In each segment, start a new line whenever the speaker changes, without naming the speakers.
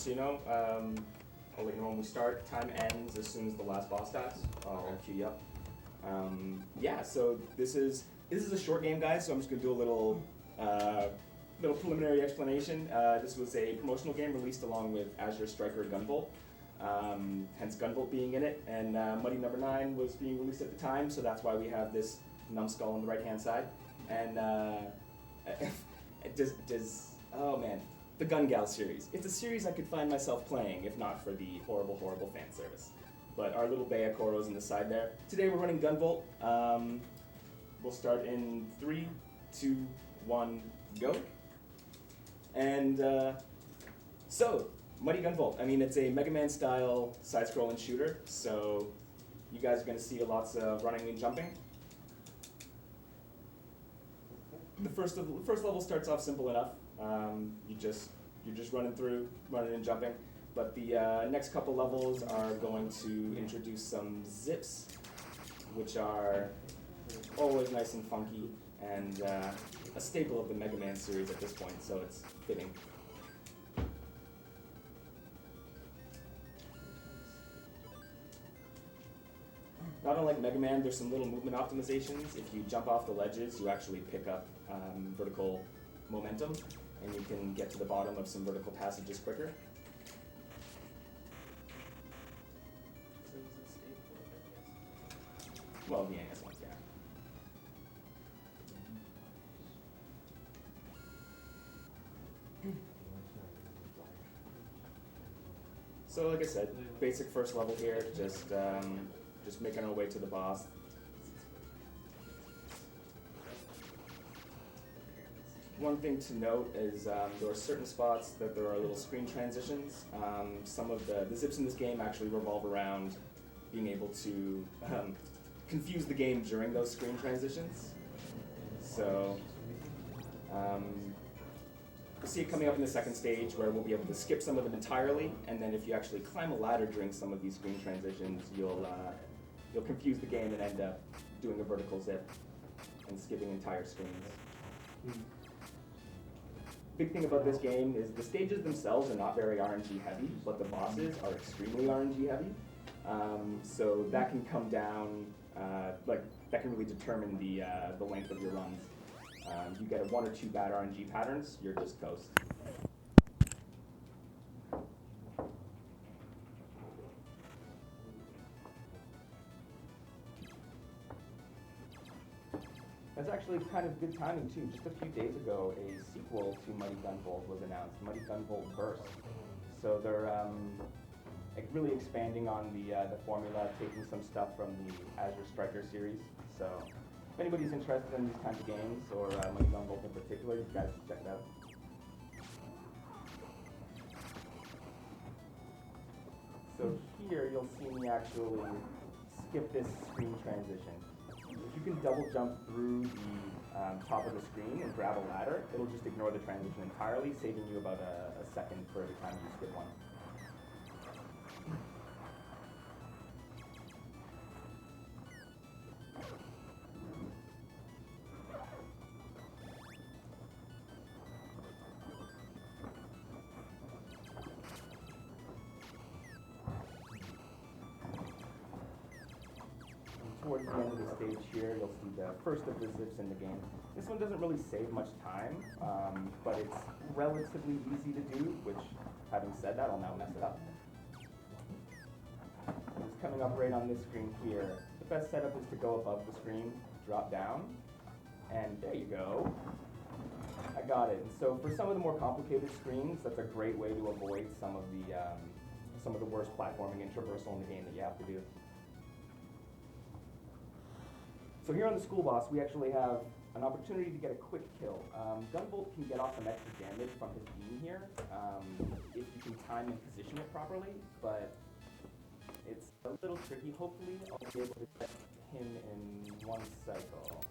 just so you know, I'll let you know when we start. Time ends as soon as the last boss dies. I'll cue you up. Yeah, so this is a short game, guys. So I'm just gonna do a little preliminary explanation. This was a promotional game released along with Azure Striker Gunvolt. Hence Gunvolt being in it, and Muddy Number 9 was being released at the time, so that's why we have this numbskull on the right hand side. And oh man, the Gun Gal series. It's a series I could find myself playing if not for the horrible, horrible fan service. But our little Bea Koro's in the side there. Today we're running Gunvolt. We'll start in 3, 2, 1, go. And so, Muddy Gunvolt. I mean, it's a Mega Man style side-scrolling shooter, so you guys are going to see lots of running and jumping. The first level starts off simple enough. You're just running and jumping. But the next couple levels are going to introduce some zips, which are always nice and funky, and a staple of the Mega Man series at this point, so it's fitting. Not unlike Mega Man, there's some little movement optimizations. If you jump off the ledges, you actually pick up vertical momentum, and you can get to the bottom of some vertical passages quicker. Well, the NES ones, yeah. So, like I said, basic first level here, just making our way to the boss. One thing to note is there are certain spots that there are little screen transitions. Some of the zips in this game actually revolve around being able to confuse the game during those screen transitions. So, you'll see it coming up in the second stage where we'll be able to skip some of them entirely, and then if you actually climb a ladder during some of these screen transitions, you'll confuse the game and end up doing a vertical zip and skipping entire screens. Big thing about this game is the stages themselves are not very RNG heavy, but the bosses are extremely RNG heavy. So that can come down, that can really determine the length of your runs. You get 1 or 2 bad RNG patterns, you're just toast. That's actually kind of good timing too. Just a few days ago, a sequel to Muddy Gunvolt was announced, Muddy Gunvolt Burst. So they're really expanding on the formula, taking some stuff from the Azure Striker series. So if anybody's interested in these kinds of games, or Muddy Gunvolt in particular, you guys should check it out. So here you'll see me actually skip this screen transition. If you can double jump through the top of the screen and grab a ladder, it'll just ignore the transition entirely, saving you about a second for every time you skip one. Towards the end of the stage here, you'll see the first of the zips in the game. This one doesn't really save much time, but it's relatively easy to do, which, having said that, I'll now mess it up. It's coming up right on this screen here. The best setup is to go above the screen, drop down, and there you go. I got it. And so for some of the more complicated screens, that's a great way to avoid some of the worst platforming and traversal in the game that you have to do. So here on the school boss, we actually have an opportunity to get a quick kill. Gunvolt can get off some extra damage from his beam here, if you can time and position it properly, but it's a little tricky. Hopefully I'll be able to get him in one cycle.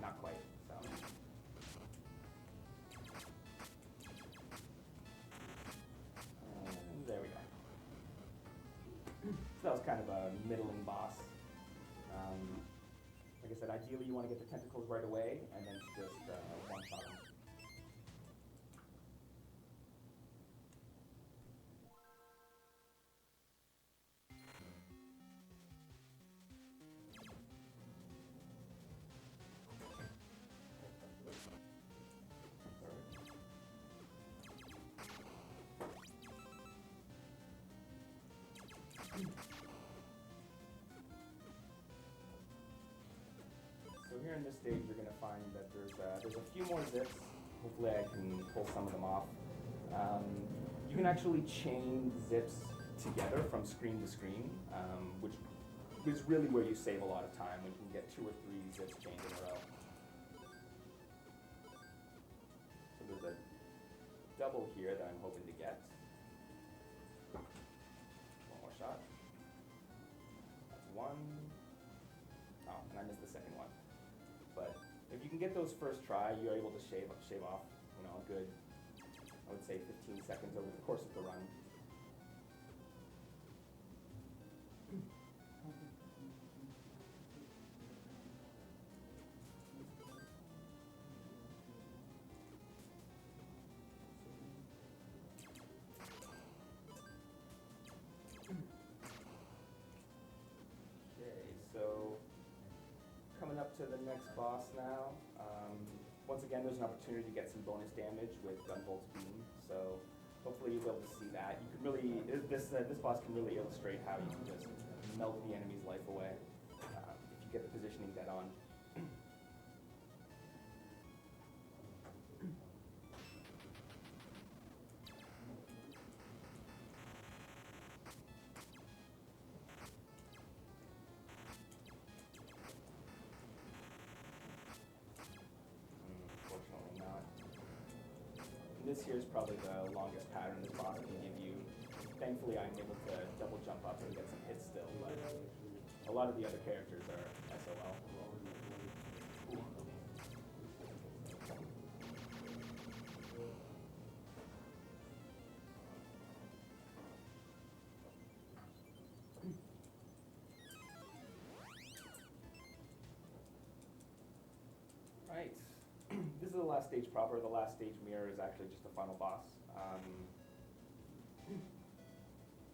Not quite, so. And there we go. So that was kind of a middling boss. Like I said, ideally you want to get the tentacles right away and then just one-shot them. in this stage, you're going to find that there's a few more zips. Hopefully I can pull some of them off. You can actually chain zips together from screen to screen, which is really where you save a lot of time when you can get 2 or 3 zips chained in a row. So there's a double here that I'm hoping to get. One more shot. That's 1. Oh, and I missed the second one. But if you can get those first try, you're able to shave off, a good, I would say 15 seconds over the course of the run. So, coming up to the next boss now. Once again, there's an opportunity to get some bonus damage with Gunvolt's beam. So, hopefully you'll be able to see that. You can really, this boss can really illustrate how you can just melt the enemy's life away if you get the positioning dead on. This here is probably the longest pattern this boss can give you. Thankfully, I'm able to double jump up and get some hits still, but a lot of the other characters are SOL. Right. This is the last stage proper. The last stage mirror is actually just the final boss.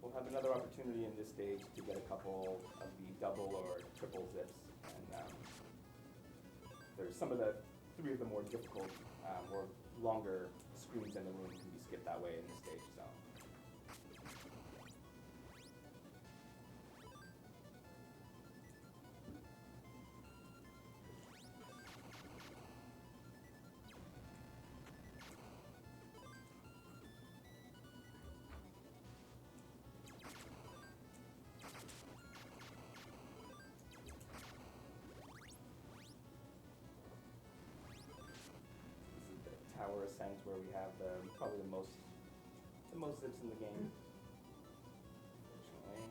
We'll have another opportunity in this stage to get a couple of the double or triple zips. And there's some of the 3 of the more difficult or longer screens in the room can be skipped that way in this stage. So. Tower ascent where we have probably the most zips in the game. Unfortunately,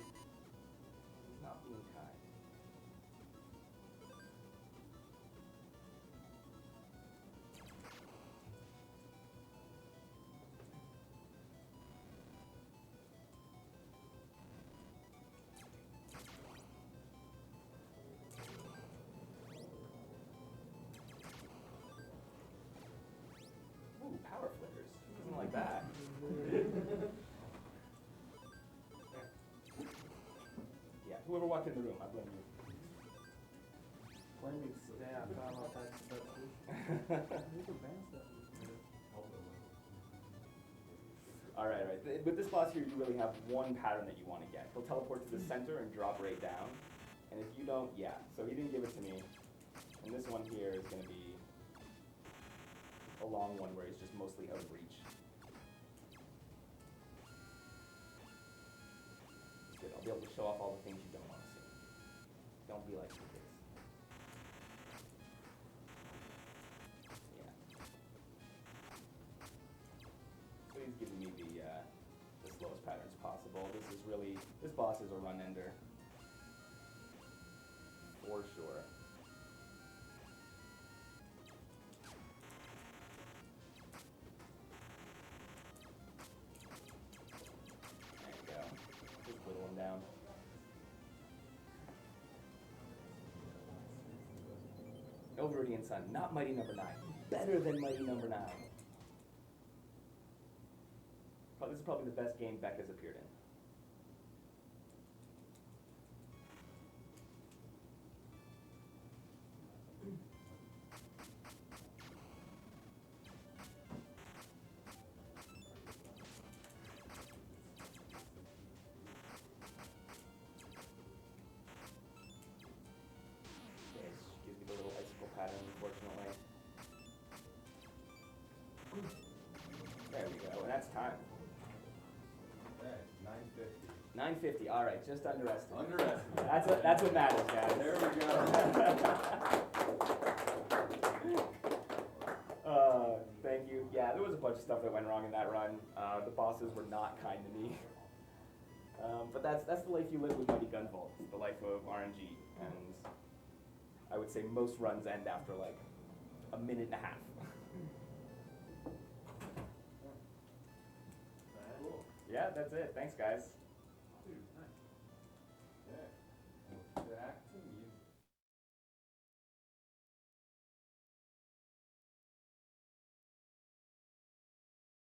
he's not being kind. Power flickers. Who doesn't like that? Yeah, whoever walked in the room, I blame you.
Blaming staff. I don't know if that's
Alright. With this boss here, you really have one pattern that you want to get. He'll teleport to the center and drop right down. And if you don't, yeah. So he didn't give it to me. And this one here is going to be a long one where it's just mostly out of reach. Good, I'll be able to show off all the things you don't want to see. Don't be like your kids. Yeah. So he's giving me the slowest patterns possible. This boss is a run ender. For sure. Whittle him down. Elveridian Sun, not Mighty Number 9. Better than Mighty Number 9. This is probably the best game Beck has appeared in. Gives me the little icicle pattern. we go. And that's time.
Okay, 950.
950. All right, just underestimated.
Underestimated.
That's what matters, guys.
There we go.
Thank you. Yeah, there was a bunch of stuff that went wrong in that run. The bosses were not kind to me. But that's the life you live with Mighty Gunvolt. It's the life of RNG, and I would say most runs end after like a minute and a half.
Cool.
Yeah, that's it. Thanks, guys.